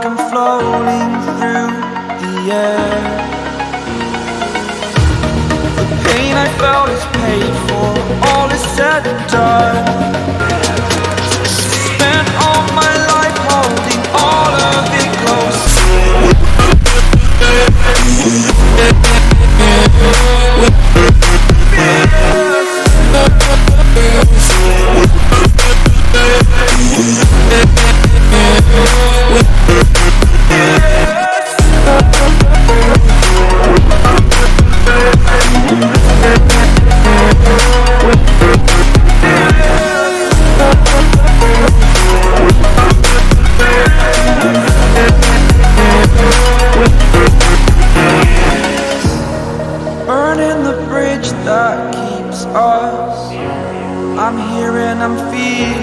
I'm floating through the air. The pain I felt is paid for, all is said and done. Spent all my life holding all of it close. Burning the bridge that keeps us. I'm here and I'm fearless.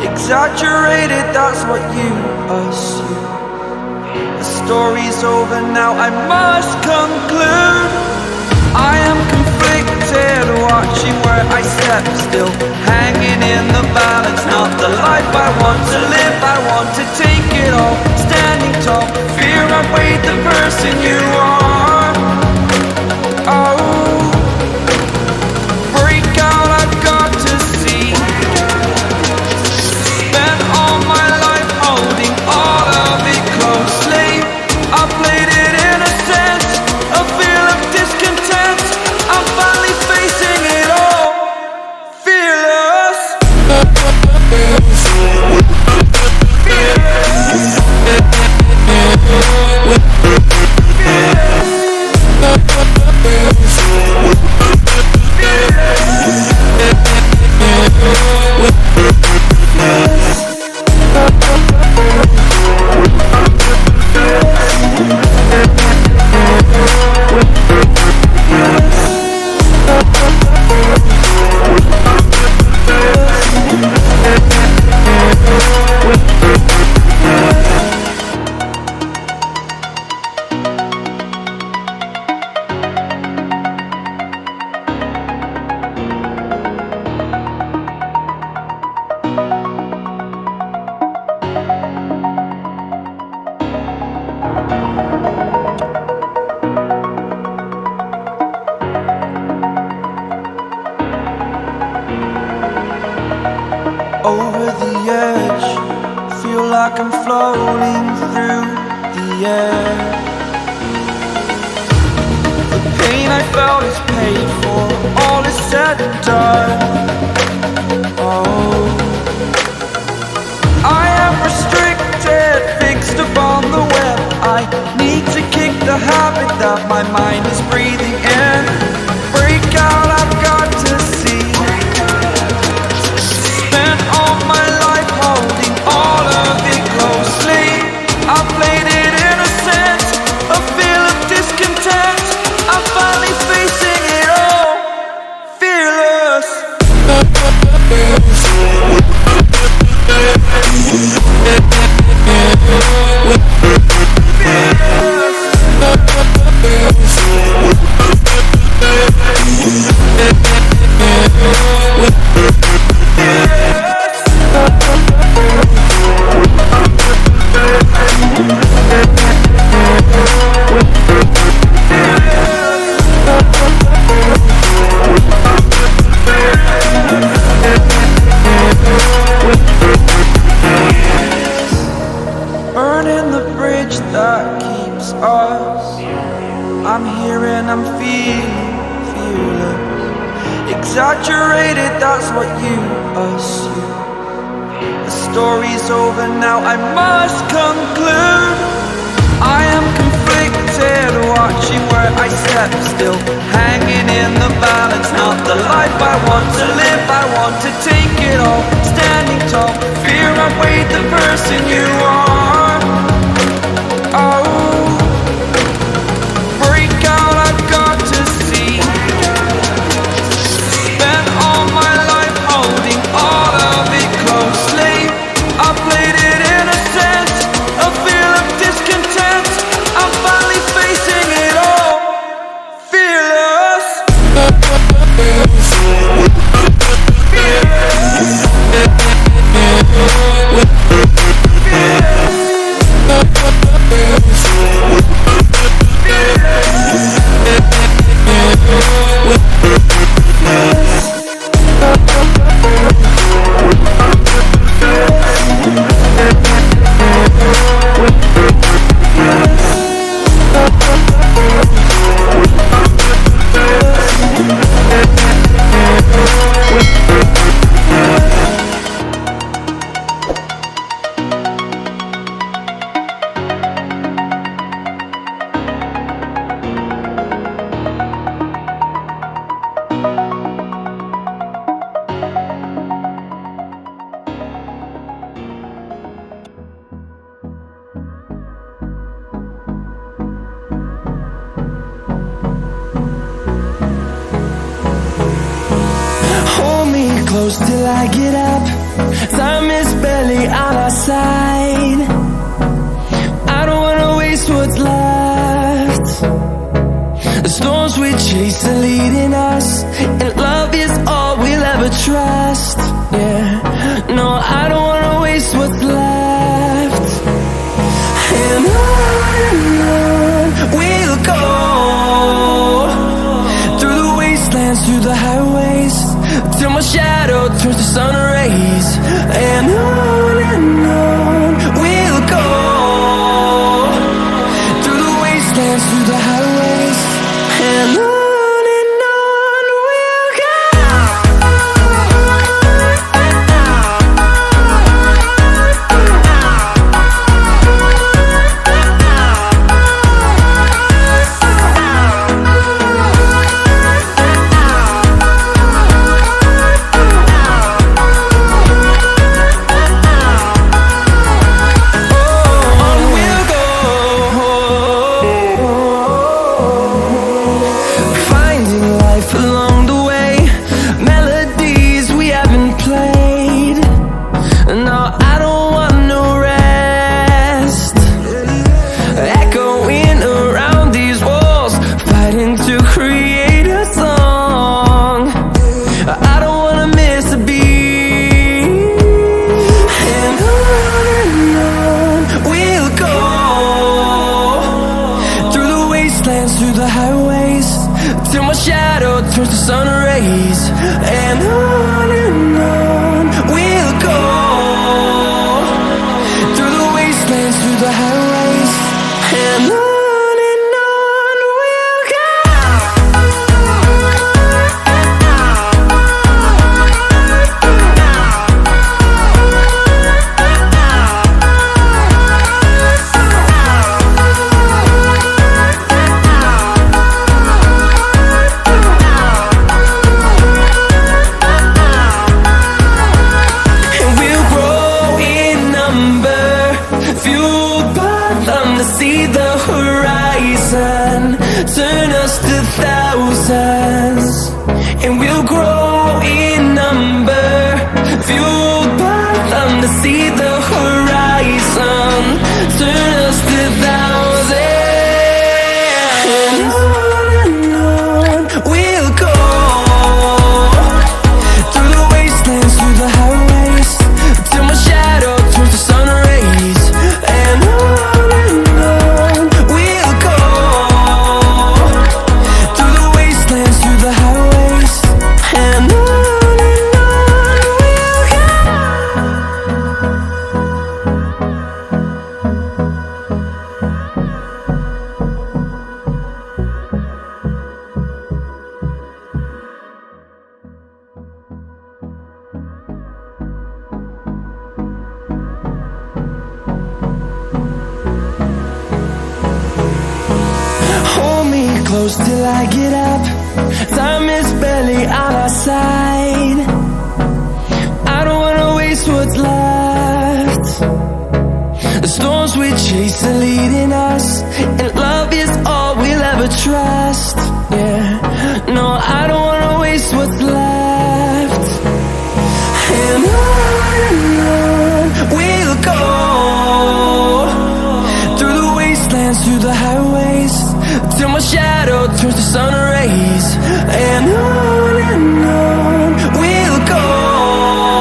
Exaggerated, that's what you assume. The story's over now, I must conclude. I am conflicted, watching where I step still, hanging in the balance. Not the life I want to live, I want to take it all. Standing tall, fear I've weighed the person you are. Oh, break out, I've got to see. Spent all my life holding all of it closely. I played it in a sense, a feel of discontent. I'm finally facing it all, fearless. Over the edge, feel like I'm floating through the air. The pain I felt is paid for, all is said and done. Oh, I am restricted, fixed upon the web. I need to kick the habit that my mind is breathing in. Break out, I've got to see. Spent all my life holding all of it closely. I played it in a sense, a feel of discontent. I'm finally facing it all, fearless. Burning the bridge that keeps us. I'm here and I'm fearless. Exaggerated, that's what you assume. The story's over now, I must conclude. I am conflicted, watching where I step still, hanging in the balance. Not the life I want to live, I want to take it all. Standing tall, fear I've weighed the person you are. Oh, break out, I've got to see. Spent all my life holding all of it closely. I played it in a sense, a feel of discontent. I'm finally facing it all, fearless. Fearless. Hold me close till I get up. Time is barely on our side. I don't wanna waste what's left. The storms we chase are leading us, and love is all we'll ever trust. Yeah, no, I don't wanna waste what's left. And on we'll go, through the wastelands, through the highways, till my shadow turns to sun rays. And on we'll go, through the wastelands, through the highways, and on we'll go. Turns to sun rays, and on we'll go, through the wastelands, through the highways, and on we'll go. Turn us to thousands, and we'll grow in number, fueled by them to see the horizon. Turn us to thousands, and on we'll go, through the wastelands, through the highways, till my shadow turns to sun rays. And on we'll go, through the wastelands, through the highways, and on we'll go. Hold me close till I get up. Time is barely on our side. I don't wanna waste what's left. The storms we chase are leading us, and love is all we'll ever trust. Yeah, no, I don't wanna waste what's left. And on we'll go, through the wastelands, through the highways, till my shadow turns to sun